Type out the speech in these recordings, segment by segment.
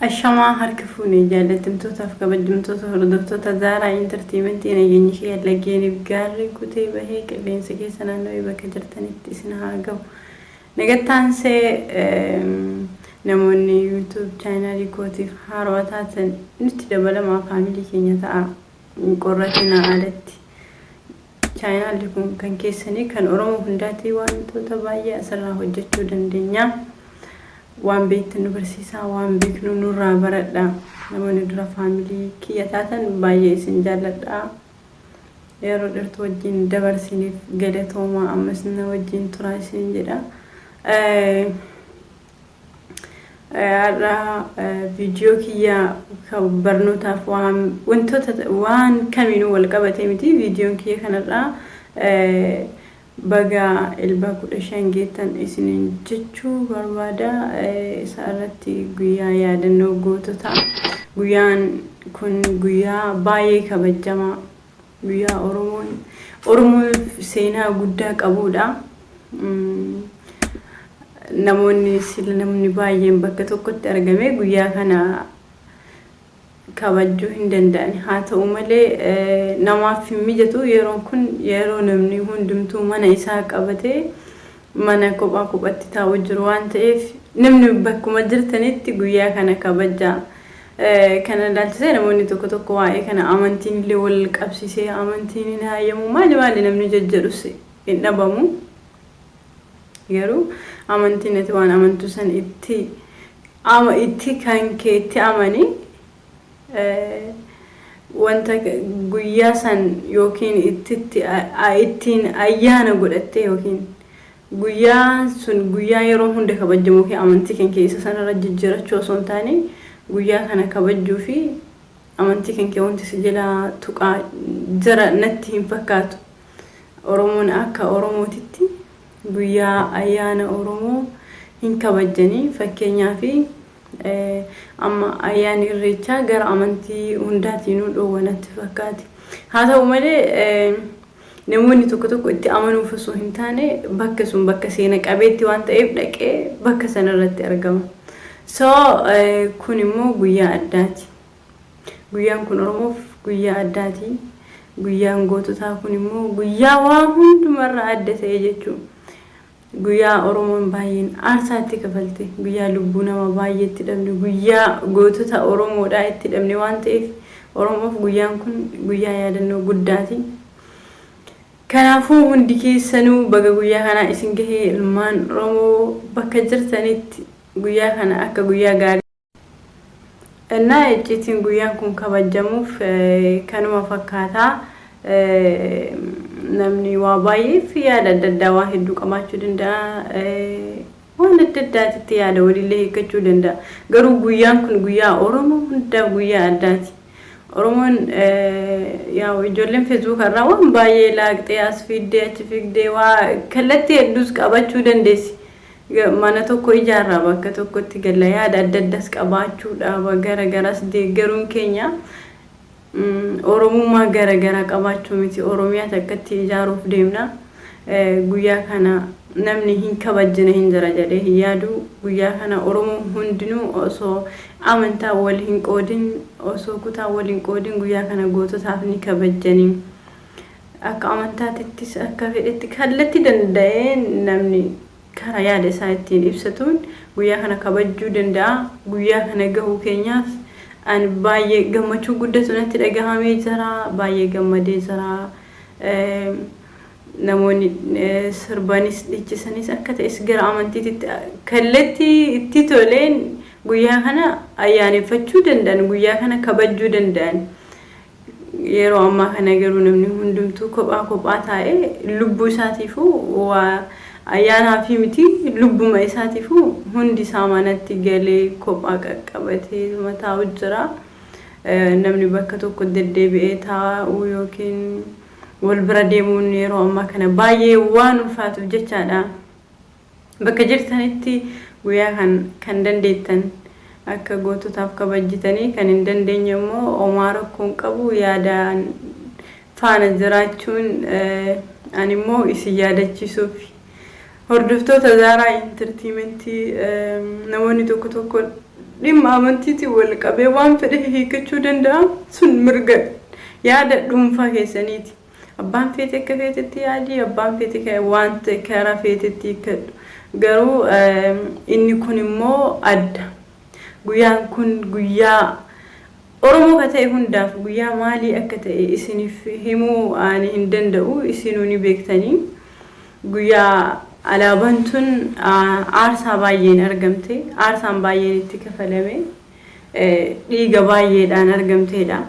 Ashamaa harka fuunee jaallatamtootaaf kabajamtoota hordoftoota Zaaraa Intartiimentii nageenyi ishee lageeniif gaarri kutee bahee qilleensa keessa naannoo bakka jirtanitti isin haa ga'u. Nagattaansee namoonni YouTube chaanaalii kootiif haarawaa taatan nutti dabalamaa faamilii keenya ta'a qorratina alatti. Chaanaalli kun kan keessanii kan Oromoo hundaatii wantoota baay'ee asirraa hojjechuu dandeenya. waan beektan nu barsiisaa waan beeknu nurraa baradha namoonni dura faamilii kiyya taatan baay'ee isin jaalladha yeroo dheertuu wajjin dabarsiniif galatooma ammas na wajjin turaa isin jedha viidiyoo kiyya barnootaaf waan kamiinuu wal qabatee miti viidiyoon kiyya kanarraa baga ilba kudha shangeetan isinin jechuu barbaada isaarratti guyyaa yaadannoo gootota guyyaan kun guyyaa baay'ee kabajamaa guyyaa Oromoo seenaa guddaa qabudha namni baay'een bakka tokkotti argame guyyaa kana kabajuu hin danda'an haa ta'u malee namaaf hin mijatu yeroon kun yeroo namni hundumtuu mana isaa qabatee mana kophaatti taa'u jiru waan ta'eef namni bakkuma jirtanitti guyyaa kana kabajaa kana ilaalchisee namoonni tokko waa'ee kana amantiin illee wal qabsiisee amantiin hin hayyamu maali namni jajjadhus hin dhabamu garuu amantiin ati waan amantu san itti kan keetti amanii wanta guyyaa san yookiin ittiin ayyaana godhatte yookiin guyyaa sun guyyaa yeroo hunda kabajamu fi amantii kan keessa sanarra jijjiirachuu osoo hin taane guyyaa kana kabajuu fi amantii kan kee wanti si jala tuqaa jira natti hin fakkaatu Oromoon akka Oromootitti guyyaa ayyaana Oromoo hin kabajanii fakkeenyaaf amma ayyaana irreechaa gara amantii hundaatiin dhoowwanatti fakkaati haa ta'u malee namoonni tokko itti amanuuf osoo hin taane bakka sun bakka seena qabeetti waan ta'eef dhaqee bakka sanarratti argama kun immoo guyyaa addaati guyyaan kun Oromoof guyyaa addaati guyyaan goototaa kun immoo guyyaa waan hundumarraa adda ta'e jechuudha guyyaa Oromoon baay'een aarsaatti kafalte guyyaa lubbuu nama baay'eetti dhabne guyyaa gootota Oromoodhaa itti dhabne waan ta'eef Oromoof guyyaan kun guyyaa yaadannoo guddaati kanaafuu hundi keessanuu baga guyyaa kana isin gahee ilmaan Oromoo bakka jirtanitti guyyaa kana akka guyyaa gaarii innaa icciitiin guyyaan kun kabajamuuf kanuma fakkaataa namni waa baay'ee fi yaada adda addaa waa hedduu qabaachuu danda'a waan adda addaatti yaada walillee hiikkachuu danda'a garuu guyyaan kun guyyaa Oromoo hundaaf guyyaa addaati Oromoon ijoolleen Facebook irraa waan baay'ee laaqxee as fiddee achi fiddee waa kallattii hedduus qabachuu dandeessi mana tokko ijaarraa bakka tokkotti galla yaada adda addaas qabaachuudha garagaras deeggaruun keenya Oromummaa garagaraa qabaachuu miti Oromiyaa takkatti ijaaruuf deemna guyyaa kana namni hin kabajne hin jira jedhee hin yaadu guyyaa kana Oromoo hundinuu osoo amantaa wal hin qoodin osoo kutaa wal hin qoodin guyyaa kana goototaaf ni kabajanii akka amantaatittis akka fedhetti kallattii danda'ee namni karaa yaada isaa ittiin ibsatuun guyyaa kana kabajuu danda'a guyyaa kana gahuu keenyaaf an baay'ee gammachuu guddatu natti dhagahamee jira baay'ee gammadee jira namoonni sirbanis dhiichisanis akka ta'es gara amantiitti kallattii itti toleen guyyaa kana ayyaaneffachuu danda'an guyyaa kana kabajuu danda'an yeroo ammaa kana garuu namni hundumtuu kophaa taa'ee lubbuu isaatiifuu waa ayyaanaa fi miti lubbuma isaatiifuu hundi isaa manatti galee kophaa qaqqabatee mataa hojjira namni bakka tokko deddeebi'ee taa'u yookiin wal bira deemuun yeroo ammaa kana baay'ee waan ulfaatuuf jechaadha bakka jirtanitti guyyaa kan dandeettan akka goototaaf kabajjitanii kan hin dandeenye immoo homaa rakkoon qabu yaadaan faana jiraachuun ani immoo isin yaadachiisuuf hordoftoota Zaaraa Intartiimentii namoonni tokko dhimma amantiitiin wal qabee waan fedhe hiikachuu danda'a sun mirga yaada dhuunfaa keessaniiti. Abbaan feete akka feetetti yaadi, abbaan feete wanta karaa feetetti hiikadhu. Garuu inni kun immoo adda. Guyyaan kun guyyaa Oromoo ka ta'e hundaaf guyyaa maalii akka ta'e isiniif himuu ani hin danda'u, isinuu ni beektanii. Guyyaa alaabaan tun aarsaa baay'een argamte, aarsaan baay'een itti kafalame, dhiiga baay'eedhaan argamteedha.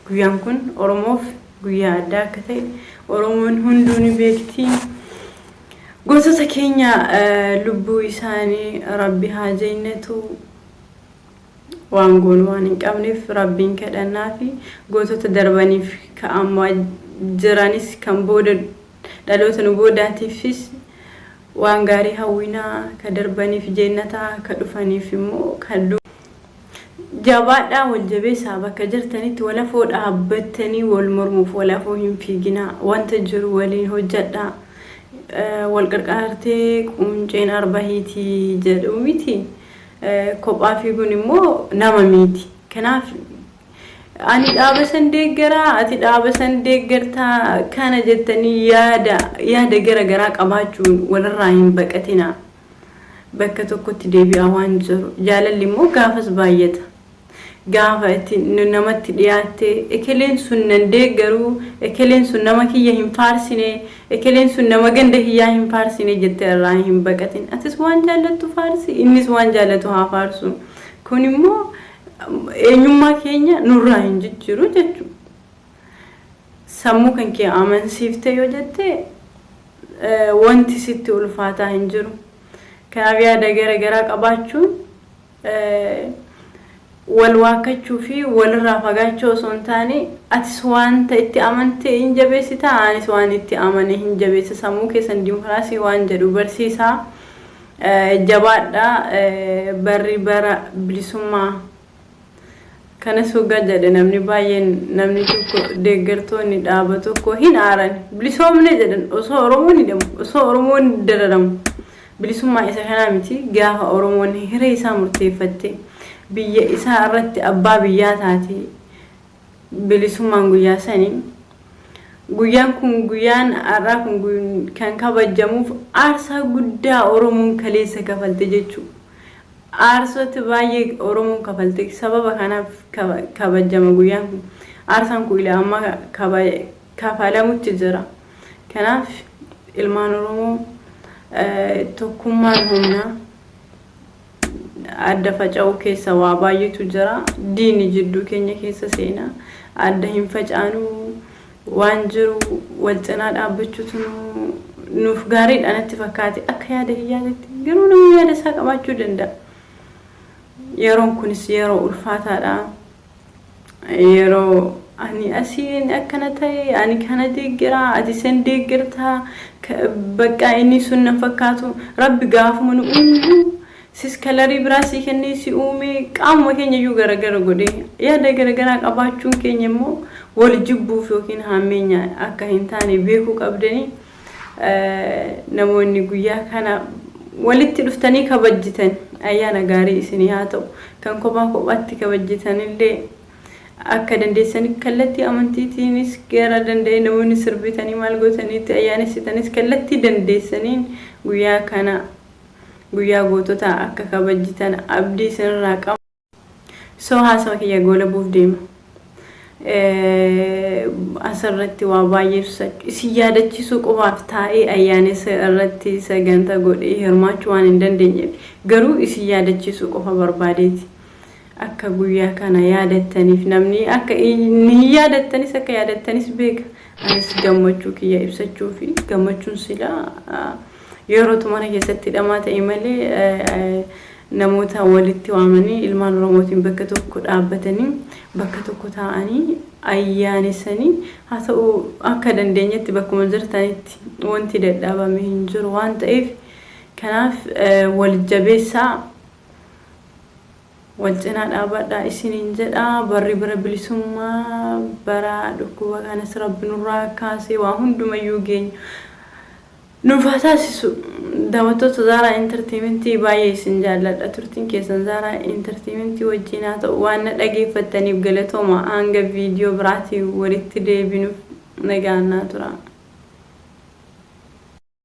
Guyyaan kun Oromoof guyyaa addaa akka ta'e Oromoon hunduu ni beekti. Gootota keenya lubbuu isaanii Rabbi haa jannatu. Waan goonu waan hin qabneef Rabbiin kadhannaa fi gootota darbaniif ka amma jiranis kan booda dhaloota nu boodaatiifis waan gaarii hawwinaa ka darbaniif jannataa ka dhufaniif immoo kallu jabaadhaa wal jabeessaa bakka jirtanitti walafoo dhaabbattanii wal mormuuf walafoo hin fiiginaa wanta jiru waliin hojjedhaa wal qarqaartee qunceen arbahiitii jedhu miti. Kophaa fiiguun immoo nama miti. Kanaaf ani dhaaba san deeggaraa ati dhaaba san deeggartaa kana jettanii yaada garagaraa qabaachuun walirraa hin baqatinaa. Bakka tokkotti deebi'aa waan jiru jaalalli immoo gaafas baay'ata. Gaafa itti namatti dhiyaattee ekeleen sun nan deeggaruu, ekeleen sun nama kiyya hin faarsine, ekeleen sun nama ganda hiyyaa hin faarsine jettee irraa hin baqatin. Atis waan jaallattu faarsi, innis waan jaallatu haa faarsu. Kun immoo eenyummaa keenya nurraa hin jijjiiru jechuudha. Sammuu kan kee amansiifte yoo jette wanti sitti ulfaataa hin jiru. Kanaaf yaada garagaraa qabaachuun wal waakachuu fi walirraa fagaachuu osoo hin taane atis wanta itti amante hin jabeessita anis waan itti amane hin jabeessa. Sammuu keessan dimokiraasii waan jedhu barsiisaa. Jabaadhaa barri bara bilisummaa kanas hoggaa jedhe namni baay'een namni tokko deeggartoonni dhaaba tokko hin aaran bilisoomne jedhan osoo Oromoon hidhamu osoo Oromoon dararamu bilisummaa isa kanaa miti. Gaafa Oromoon hiree isaa murteeffatte biyya isaa irratti abbaa biyyaa taate bilisummaan guyyaa sanii. Guyyaan kun guyyaan har'aa kun kan kabajamuuf aarsaa guddaa Oromoon kaleessa kafalte jechuudha. Aarsoti baay'ee Oromoon kafalte sababa kanaaf kabajama guyyaan kun. Aarsaan kun ilaa amma kafalamutti jira. Kanaaf ilmaan Oromoo tokkummaan humnaa adda faca'uu keessa waa baay'eetu jira. Diinni jidduu keenya keessa seenaa adda hin facaanuu waan jiru wal cinaa dhaabbachuutu nuuf gaariidhaan itti fakkaate akka yaada hiyyaatti garuu namni yaada isaa qabaachuu danda'a. Yeroon kunis yeroo ulfaataadha. Yeroo ani asiin akkana ta'e ani kana deeggiraa ati sen deeggirtaa bakka inni sun na fakkaatu Rabbi gaafuma nu uumu sis kalarii biraa si kennee si uume qaamuma keenya iyyuu garagara godhee yaada garagaraa qabaachuun keenya immoo wal jibbuuf yookiin hammeenya akka hin taane beekuu qabdanii. Namoonni guyyaa kana walitti dhuftanii kabajjitan ayyaana gaarii isinii haa ta'u. Kan kophaa kophaatti kabajjitan illee akka dandeessanii kallattii amantiitiinis gara danda'e namoonni sirbitanii maal gootaniitti ayyaanessitanis kallattii dandeessaniin guyyaa kana guyyaa gootota akka kabajjitan abdii isinirraa qaba. Soo haasawa kiyya goola buuf deema. Asirratti waa baay'ee isin yaadachiisuu qofaaf taa'ee ayyaanessa irratti sagantaa godhee hirmaachuu waan hin dandeenyeef garuu isin yaadachiisuu qofa barbaadeeti. Akka guyyaa kana yaadattaniif namni akka hin yaadattanis akka yaadattanis beeka. Anis gammachuu kiyya ibsachuu fi gammachuun silaa yeroo tumana keessatti hidhamaa ta'e malee namoota walitti waamanii ilmaan Oromootiin bakka tokko dhaabbatanii bakka tokko taa'anii ayyaanessanii haa ta'u akka dandeenyetti bakkuma jirtanitti wanti dadhaabame hin jiru waan ta'eef kanaaf wal jabeessaa wal cinaa dhaabadhaa isiniin jedhaa. Barri bara bilisummaa bara dhukkuba kanas Rabbi nurraa kaasee waa hundumayyuu geenyu نفاتاسي دعوتو تزارا انترتينمنتي باي سنجالة ترتين كيسن زارا انترتينمنتي وجينات وانا لقي فتاني بقلتو ما انجا فيديو براتي وريت دي بنو نجانا ترى